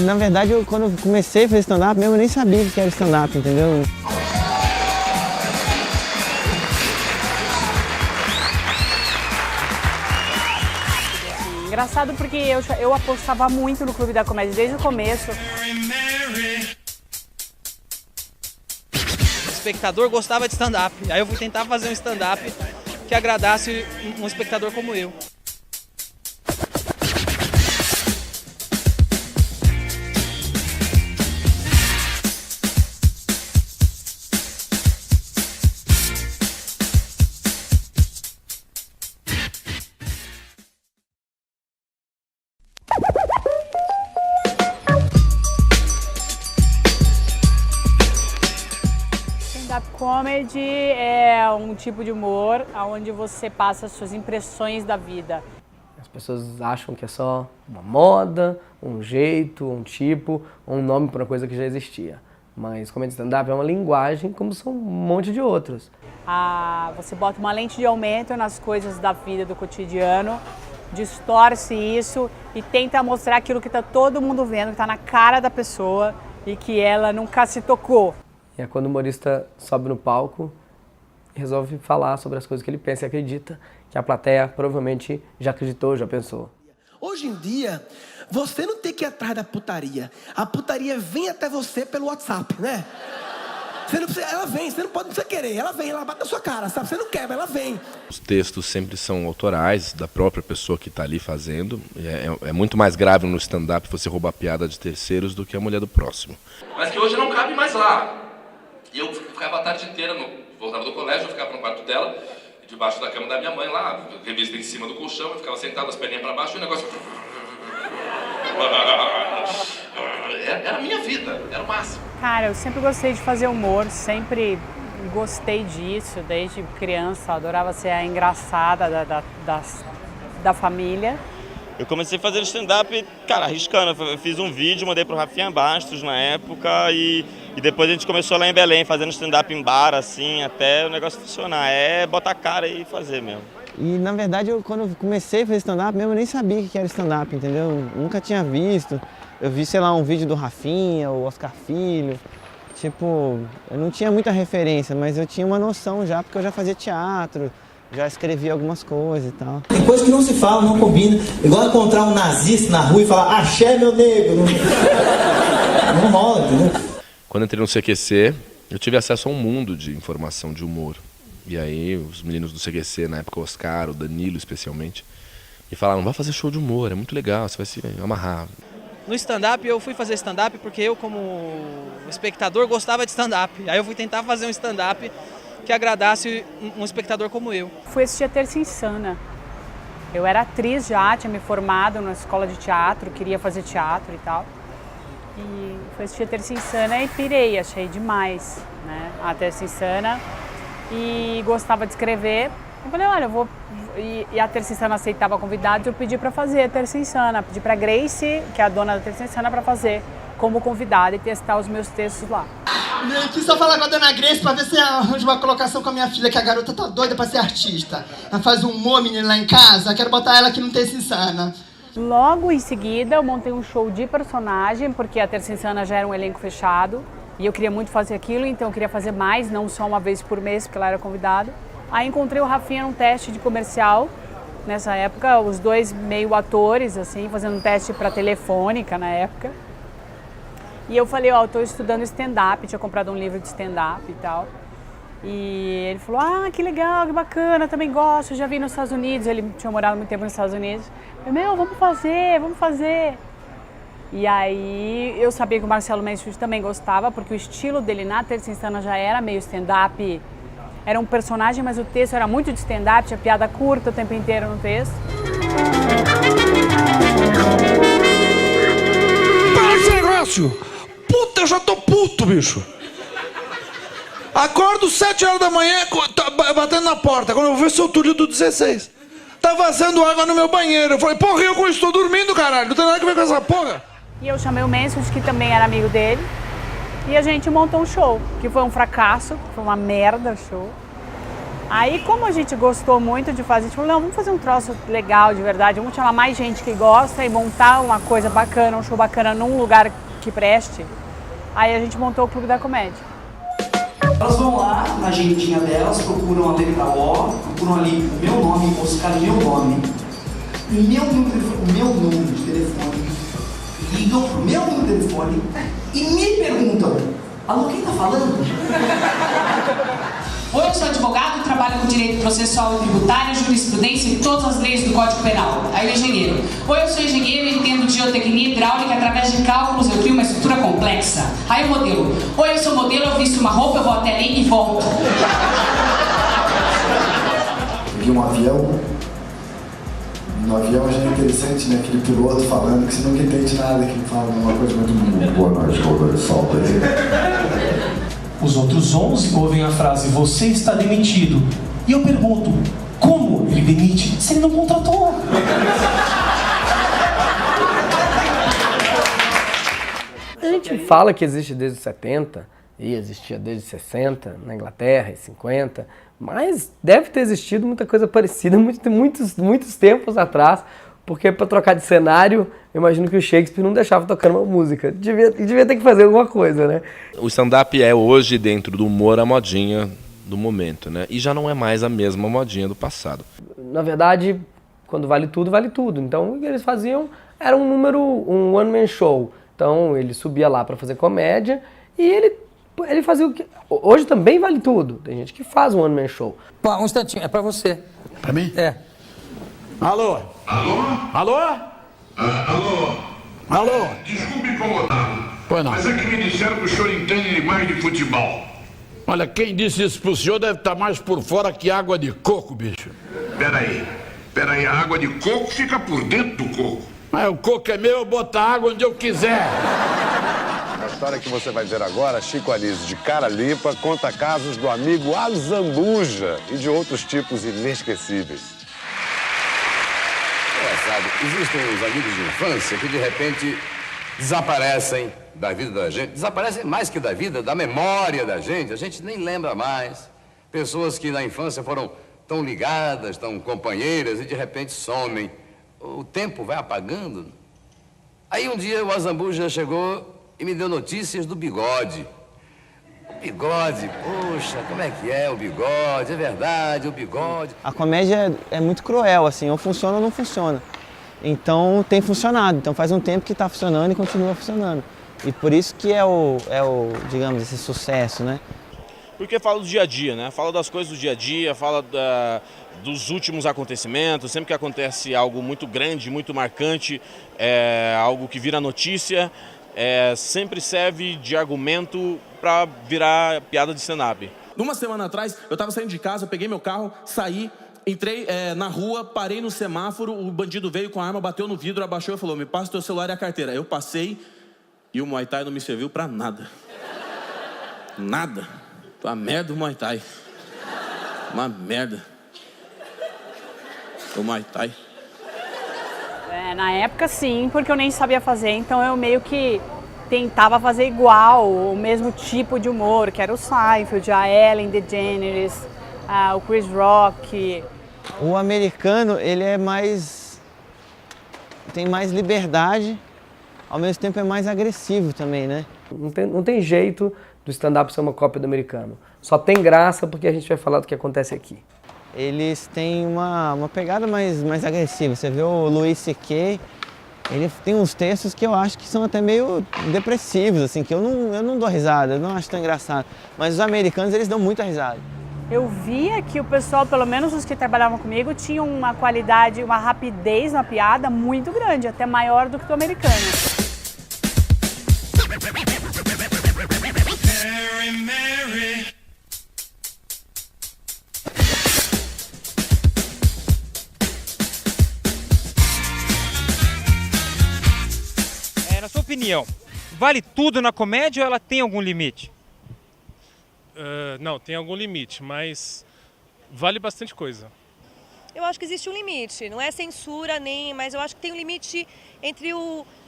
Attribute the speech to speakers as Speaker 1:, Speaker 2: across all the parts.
Speaker 1: na verdade, quando eu comecei a fazer stand-up mesmo, eu nem sabia o que era stand-up, entendeu?
Speaker 2: Engraçado porque eu apostava muito no Clube da Comédia desde o começo.
Speaker 3: O espectador gostava de stand-up, aí eu fui tentar fazer um stand-up que agradasse um espectador como eu.
Speaker 2: Stand-up comedy é um tipo de humor onde você passa as suas impressões da vida.
Speaker 4: As pessoas acham que é só uma moda, um jeito, um tipo, um nome para uma coisa que já existia. Mas comédia stand-up é uma linguagem como são um monte de outros.
Speaker 2: Você bota uma lente de aumento nas coisas da vida, do cotidiano, distorce isso e tenta mostrar aquilo que está todo mundo vendo, que está na cara da pessoa e que ela nunca se tocou.
Speaker 4: E é quando o humorista sobe no palco e resolve falar sobre as coisas que ele pensa e acredita, que a plateia provavelmente já acreditou, já pensou.
Speaker 5: Hoje em dia, você não tem que ir atrás da putaria. A putaria vem até você pelo WhatsApp, né? Você não precisa, ela vem, você não pode, não precisa querer. Ela vem, ela bate na sua cara, sabe? Você não quer, mas ela vem.
Speaker 6: Os textos sempre são autorais, da própria pessoa que está ali fazendo. É muito mais grave no stand-up você roubar a piada de terceiros do que a mulher do próximo.
Speaker 7: Mas que hoje não cabe mais lá. E eu ficava a tarde inteira, voltava do colégio, eu ficava no quarto dela, debaixo da cama da minha mãe lá, revista em cima do colchão, eu ficava sentado, as perninhas para baixo e o negócio... Era a minha vida, era o máximo.
Speaker 2: Cara, eu sempre gostei de fazer humor, sempre gostei disso, desde criança, adorava ser a engraçada da família.
Speaker 8: Eu comecei fazendo stand-up, cara, arriscando. Eu fiz um vídeo, mandei pro Rafinha Bastos na época e depois a gente começou lá em Belém, fazendo stand-up em bar, assim, até o negócio funcionar. É botar a cara e fazer mesmo.
Speaker 1: E na verdade, quando eu comecei a fazer stand-up mesmo, eu nem sabia o que era stand-up, entendeu? Eu nunca tinha visto. Eu vi, sei lá, um vídeo do Rafinha, o Oscar Filho. Tipo, eu não tinha muita referência, mas eu tinha uma noção já, porque eu já fazia teatro. Já escrevi algumas coisas e tal.
Speaker 9: Tem coisa que não se fala, não combina. Igual encontrar um nazista na rua e falar axé, meu negro. Não rola, entendeu?
Speaker 6: Quando entrei no CQC, eu tive acesso a um mundo de informação, de humor. E aí os meninos do CQC, na época o Oscar, o Danilo especialmente, me falaram, vai fazer show de humor, é muito legal, você vai se amarrar.
Speaker 3: No stand-up, eu fui fazer stand-up porque eu, como espectador, gostava de stand-up. Aí eu fui tentar fazer um stand-up que agradasse um espectador como eu.
Speaker 2: Fui assistir a Terça Insana. Eu era atriz já, tinha me formado na escola de teatro, queria fazer teatro e tal. E fui assistir a Terça Insana e pirei, achei demais, né? A Terça Insana. E gostava de escrever. Eu falei, olha, eu vou... E a Terça Insana aceitava convidados, eu pedi para fazer a Terça Insana. Pedi para Grace, que é a dona da Terça Insana, para fazer como convidada e testar os meus textos lá.
Speaker 5: Vim aqui só falar com a dona Grace pra ver se arranja uma colocação com a minha filha, que a garota tá doida pra ser artista. Ela faz um humor, menina, lá em casa, quero botar ela aqui no Terça Insana.
Speaker 2: Logo em seguida, eu montei um show de personagem, porque a Terça Insana já era um elenco fechado. E eu queria muito fazer aquilo, então eu queria fazer mais, não só uma vez por mês, porque ela era convidada. Aí encontrei o Rafinha num teste de comercial, nessa época, os dois meio atores, assim, fazendo um teste para Telefônica na época. E eu falei, ó, eu tô estudando stand-up, tinha comprado um livro de stand-up e tal. E ele falou, ah, que legal, que bacana, também gosto, já vi nos Estados Unidos, ele tinha morado muito tempo nos Estados Unidos. Eu falei, meu, vamos fazer. E aí eu sabia que o Marcelo Mansfield também gostava, porque o estilo dele na Terça Insana já era meio stand-up. Era um personagem, mas o texto era muito de stand-up, tinha piada curta o tempo inteiro no texto.
Speaker 10: Para esse negócio! Puta, eu já tô puto, bicho! Acordo 7 horas da manhã, batendo na porta, quando eu vi seu Túlio do 16. Tá vazando água no meu banheiro. Eu falei, porra, eu estou dormindo, caralho, não tem nada a ver com essa porra.
Speaker 2: E eu chamei o Mansfield, que também era amigo dele. E a gente montou um show, que foi um fracasso, foi uma merda o show. Aí, como a gente gostou muito de fazer, a gente falou, não, vamos fazer um troço legal de verdade, vamos chamar mais gente que gosta e montar uma coisa bacana, um show bacana num lugar que preste. Aí a gente montou o Clube da Comédia.
Speaker 11: Elas vão lá na agendinha delas, procuram a letra O, procuram ali o meu nome, Oscar, meu nome, o meu número de telefone, ligam pro meu número de telefone e me perguntam, alô, quem tá falando?
Speaker 12: Oi, eu sou advogado, trabalho com direito processual e tributário, jurisprudência e todas as leis do Código Penal. Aí o engenheiro. Oi, eu sou engenheiro e entendo de geotecnia hidráulica através de cálculos, eu crio uma estrutura complexa. Aí o modelo. Oi, eu sou modelo, eu visto uma roupa, eu vou até ali e volto.
Speaker 13: Peguei um avião. No avião já é interessante, né? Aquele piloto falando que você nunca entende nada, que ele fala uma coisa muito boa noite, solta aí.
Speaker 11: Os outros 11 ouvem a frase, você está demitido. E eu pergunto, como ele demite se ele não contratou?
Speaker 4: A gente fala que existe desde os 70, e existia desde 60, na Inglaterra, e 50, mas deve ter existido muita coisa parecida muitos tempos atrás, porque para trocar de cenário, eu imagino que o Shakespeare não deixava tocando uma música. Devia ter que fazer alguma coisa, né?
Speaker 6: O stand-up é hoje, dentro do humor, a modinha do momento, né? E já não é mais a mesma modinha do passado.
Speaker 4: Na verdade, quando vale tudo, vale tudo. Então, o que eles faziam era um one-man show. Então, ele subia lá para fazer comédia e ele fazia o que... Hoje também vale tudo. Tem gente que faz um one-man show.
Speaker 14: Pô, um instantinho, é para você.
Speaker 10: Para mim?
Speaker 14: É.
Speaker 10: Alô?
Speaker 15: Alô?
Speaker 10: Alô?
Speaker 15: Alô?
Speaker 10: Alô?
Speaker 15: Desculpe incomodá-lo.
Speaker 10: Pois não.
Speaker 15: Mas é que me disseram que o senhor entende mais de futebol.
Speaker 10: Olha, quem disse isso pro senhor deve estar mais por fora que água de coco, bicho.
Speaker 15: Peraí, a água de coco fica por dentro do coco.
Speaker 10: Mas o coco é meu, eu boto a água onde eu quiser.
Speaker 16: A história que você vai ver agora, Chico Anísio de Cara Limpa conta casos do amigo Azambuja e de outros tipos inesquecíveis.
Speaker 17: Existem os amigos de infância que de repente desaparecem da vida da gente, desaparecem mais que da vida, da memória da gente, a gente nem lembra mais. Pessoas que na infância foram tão ligadas, tão companheiras e de repente somem. O tempo vai apagando. Aí um dia o Azambuja chegou e me deu notícias do Bigode. O Bigode, poxa, como é que é o Bigode? É verdade, o Bigode.
Speaker 1: A comédia é muito cruel, assim, ou funciona ou não funciona. Então tem funcionado, então faz um tempo que está funcionando e continua funcionando. E por isso que é o digamos, esse sucesso, né?
Speaker 18: Porque fala do dia a dia, né? Fala das coisas do dia a dia, fala dos últimos acontecimentos, sempre que acontece algo muito grande, muito marcante, algo que vira notícia, sempre serve de argumento para virar piada de stand-up.
Speaker 19: Uma semana atrás, eu estava saindo de casa, eu peguei meu carro, saí, entrei na rua, parei no semáforo, o bandido veio com a arma, bateu no vidro, abaixou e falou, me passa o teu celular e a carteira. Eu passei e o Muay Thai não me serviu pra nada. Nada. Uma merda o Muay Thai. Uma merda. O Muay Thai.
Speaker 2: Na época sim, porque eu nem sabia fazer, então eu meio que tentava fazer igual, o mesmo tipo de humor, que era o Seinfeld, a Ellen DeGeneres, o Chris Rock.
Speaker 1: O americano, ele tem mais liberdade, ao mesmo tempo é mais agressivo também, né?
Speaker 4: Não tem jeito do stand-up ser uma cópia do americano. Só tem graça porque a gente vai falar do que acontece aqui.
Speaker 1: Eles têm uma pegada mais agressiva. Você vê o Louis C.K., ele tem uns textos que eu acho que são até meio depressivos, assim, que eu não dou risada, eu não acho tão engraçado. Mas os americanos, eles dão muita risada.
Speaker 2: Eu via que o pessoal, pelo menos os que trabalhavam comigo, tinham uma qualidade, uma rapidez na piada muito grande, até maior do que do americano.
Speaker 20: Na sua opinião, vale tudo na comédia ou ela tem algum limite?
Speaker 21: Não, tem algum limite, mas vale bastante coisa.
Speaker 22: Eu acho que existe um limite, não é censura nem, mas eu acho que tem um limite entre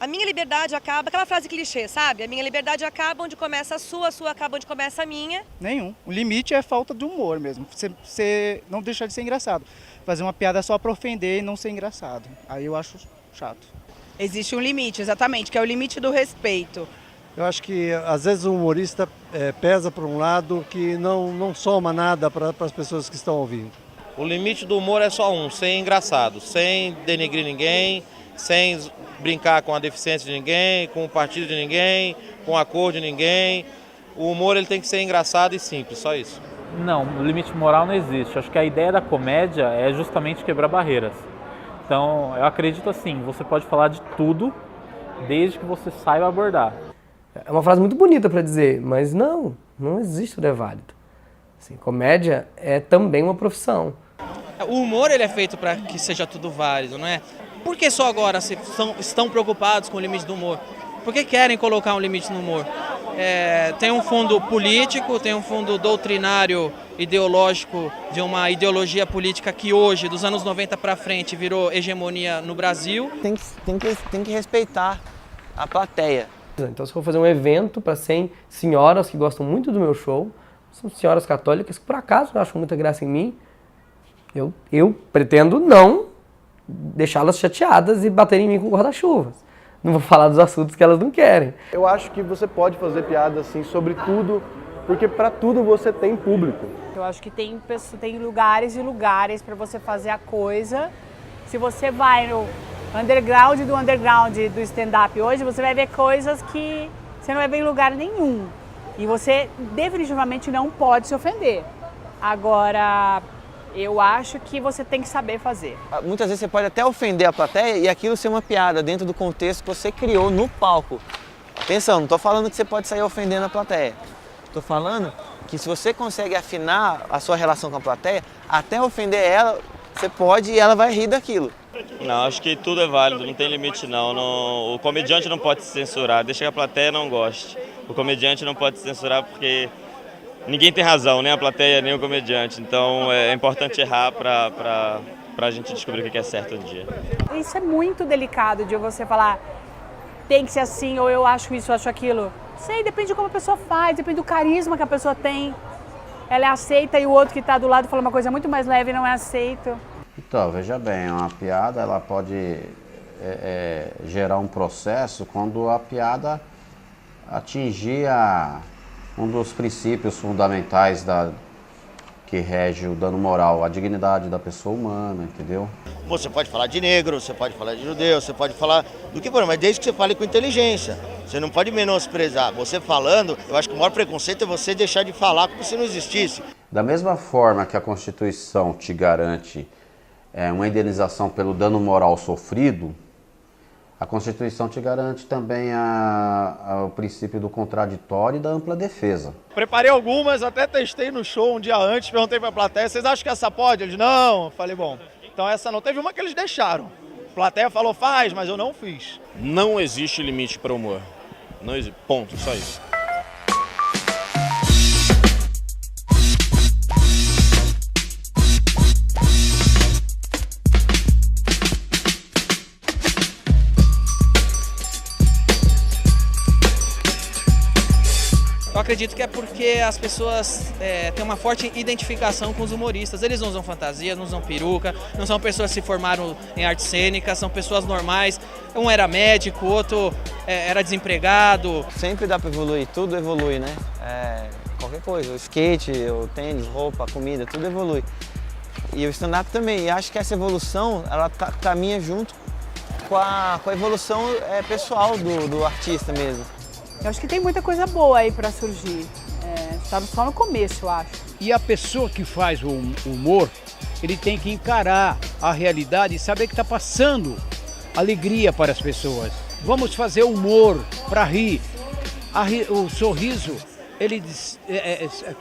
Speaker 14: A minha liberdade acaba, aquela frase clichê, sabe? A minha liberdade acaba onde começa a sua acaba onde começa a minha.
Speaker 22: Nenhum. O limite é falta de humor mesmo. Você não deixar de ser engraçado. Fazer uma piada só para ofender e não ser engraçado. Aí eu acho chato.
Speaker 23: Existe um limite, exatamente, que é o limite do respeito.
Speaker 24: Eu acho que às vezes o humorista pesa por um lado que não soma nada para as pessoas que estão ouvindo.
Speaker 25: O limite do humor é só um, ser engraçado, sem denegrir ninguém, sem brincar com a deficiência de ninguém, com o partido de ninguém, com a cor de ninguém. O humor ele tem que ser engraçado e simples, só isso.
Speaker 26: Não, o limite moral não existe. Acho que a ideia da comédia é justamente quebrar barreiras. Então, eu acredito assim, você pode falar de tudo, desde que você saiba abordar.
Speaker 4: É uma frase muito bonita para dizer, mas não existe tudo é válido. Assim, comédia é também uma profissão.
Speaker 3: O humor ele é feito para que seja tudo válido, não é? Por que só agora estão preocupados com o limite do humor? Por que querem colocar um limite no humor? Tem um fundo político, tem um fundo doutrinário, ideológico, de uma ideologia política que hoje, dos anos 90 para frente, virou hegemonia no Brasil.
Speaker 1: Tem que respeitar a plateia.
Speaker 4: Então, se eu for fazer um evento para 100 senhoras que gostam muito do meu show, são senhoras católicas que por acaso acham muita graça em mim, eu pretendo não deixá-las chateadas e baterem em mim com guarda-chuvas. Não vou falar dos assuntos que elas não querem.
Speaker 27: Eu acho que você pode fazer piada assim sobre tudo, porque para tudo você tem público.
Speaker 2: Eu acho que tem lugares e lugares para você fazer a coisa. Se você vai no underground do stand-up hoje, você vai ver coisas que você não vai ver em lugar nenhum. E você definitivamente não pode se ofender. Agora, eu acho que você tem que saber fazer.
Speaker 1: Muitas vezes você pode até ofender a plateia e aquilo ser uma piada dentro do contexto que você criou no palco. Atenção, não estou falando que você pode sair ofendendo a plateia. Estou falando que se você consegue afinar a sua relação com a plateia, até ofender ela, você pode e ela vai rir daquilo.
Speaker 8: Não, acho que tudo é válido, não tem limite não. O comediante não pode se censurar, deixa que a plateia não goste. O comediante não pode se censurar porque ninguém tem razão, nem a plateia, nem o comediante. Então é importante errar para a gente descobrir o que é certo um dia.
Speaker 2: Isso é muito delicado de você falar tem que ser assim, ou eu acho isso, eu acho aquilo. Sei, depende de como a pessoa faz, depende do carisma que a pessoa tem. Ela é aceita e o outro que está do lado fala uma coisa muito mais leve e não é aceito.
Speaker 28: Então, veja bem, uma piada ela pode gerar um processo quando a piada atingir um dos princípios fundamentais que rege o dano moral, a dignidade da pessoa humana, entendeu?
Speaker 29: Você pode falar de negro, você pode falar de judeu, você pode falar do que for, mas desde que você fale com inteligência. Você não pode menosprezar. Você falando, eu acho que o maior preconceito é você deixar de falar como se não existisse.
Speaker 28: Da mesma forma que a Constituição te garante uma indenização pelo dano moral sofrido, a Constituição te garante também o princípio do contraditório e da ampla defesa.
Speaker 30: Preparei algumas, até testei no show um dia antes, perguntei pra plateia, vocês acham que essa pode? Eles, não. Eu falei, bom, então essa não. Teve uma que eles deixaram. A plateia falou, faz, mas eu não fiz.
Speaker 18: Não existe limite para o humor. Não existe. Ponto, só isso.
Speaker 3: Eu acredito que é porque as pessoas têm uma forte identificação com os humoristas. Eles não usam fantasia, não usam peruca, não são pessoas que se formaram em artes cênicas, são pessoas normais. Um era médico, o outro era desempregado.
Speaker 1: Sempre dá para evoluir, tudo evolui, né? Qualquer coisa, o skate, o tênis, roupa, comida, tudo evolui. E o stand-up também. E acho que essa evolução, ela caminha junto com a evolução pessoal do artista mesmo.
Speaker 2: Eu acho que tem muita coisa boa aí para surgir. Estamos só no começo, eu acho.
Speaker 31: E a pessoa que faz o humor, ele tem que encarar a realidade e saber que está passando alegria para as pessoas. Vamos fazer humor para rir. O sorriso, ele,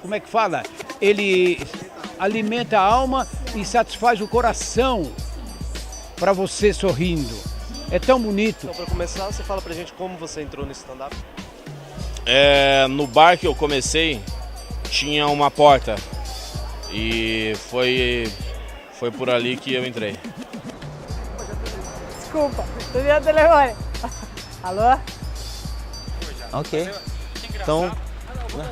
Speaker 31: como é que fala? Ele alimenta a alma e satisfaz o coração para você sorrindo. É tão bonito.
Speaker 21: Então, para começar, você fala pra gente como você entrou no stand-up?
Speaker 18: No bar que eu comecei, tinha uma porta e foi por ali que eu entrei.
Speaker 2: Desculpa, tô vendo o telefone. Alô?
Speaker 1: Ok. Então...
Speaker 20: Tá bom.